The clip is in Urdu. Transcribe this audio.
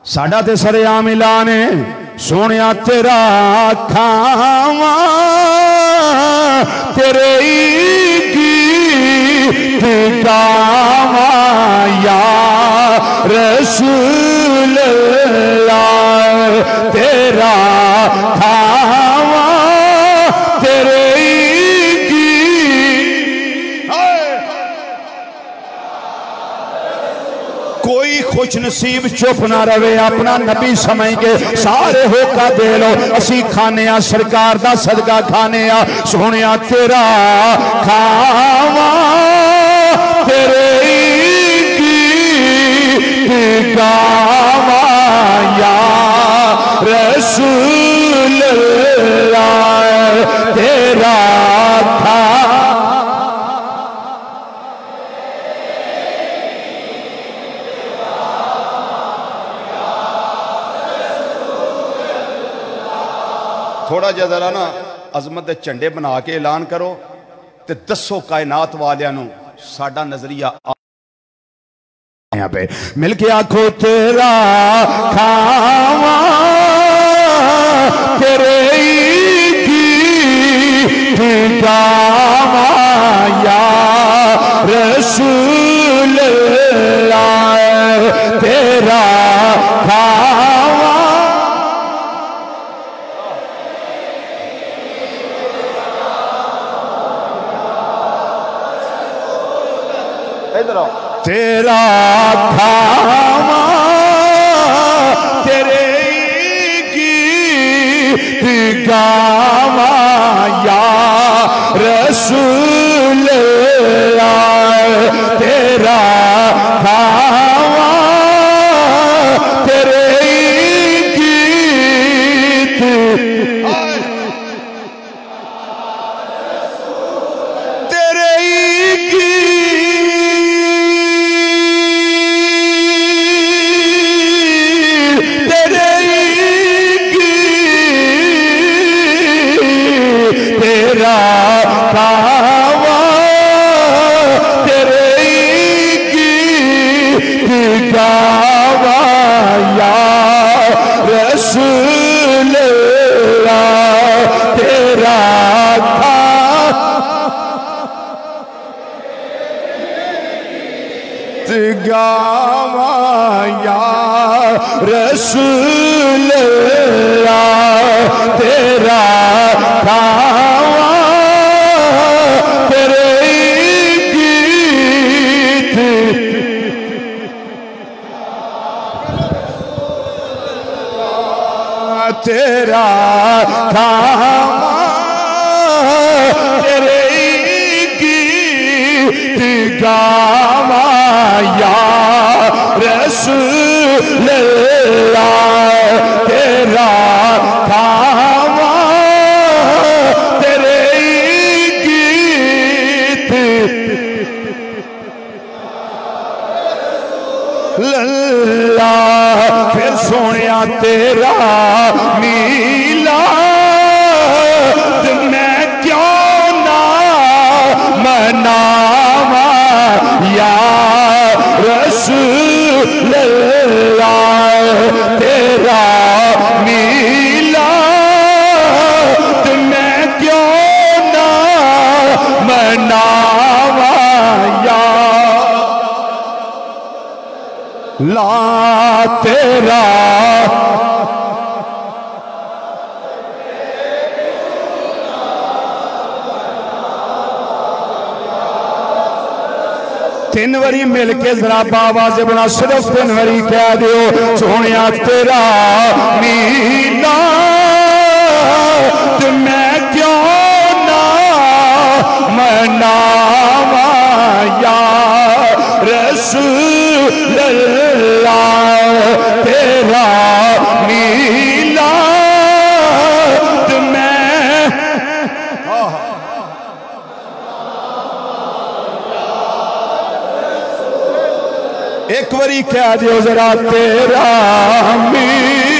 ساڈا تے سریعام اعلان ہے سونیا تیرا کھاواں تیرے گیت گاواں یا رسول اللہ تیرا کھاواں تیرے کوئی خوش نصیب چپ نہ روے اپنا نبی سمجھ کے سارے ہوکا دے لو اسی کھانے سرکار دا صدقہ کھانے سونیا تیرا کھاواں تیرے گیت گاواں یا رسول اللہ تیرا کھاواں تھوڑا جا ذرا نا عظمت دے چنڈے بنا کے اعلان کرو تے دسو کائنات والیانوں ساڈا نظریہ یہاں پہ مل کے آنکھو تیرا کھاواں تیرے گیت گاواں یا رسول اللہ تیرا کھاواں تیرا کھاواں تیرے گیت گاواں یا رسول اللہ تیرا کھاواں تیرے گیت گاواں یا رسول اللہ تیرا کھاواں تیرے گیت تیرا کھاواں تیرے گیت گاواں یا رسول اللہ تیرا کھاواں تیرے گیت اللہ پھر سونیا تیرا میلاد میں کیوں نہ مناواں یا رسول اللہ تیرا میلاد میں کیوں نہ مناواں یا لا تیرا تین وری مل کے ذرا باواز بنا صرف تین وری کہہ دیو سونیا تیرا میلاد میں کیوں نہ مناواں یا رسول اللہ تیرا میلاد میں ایک وری کہہ دیو ذرا تیرا میلاد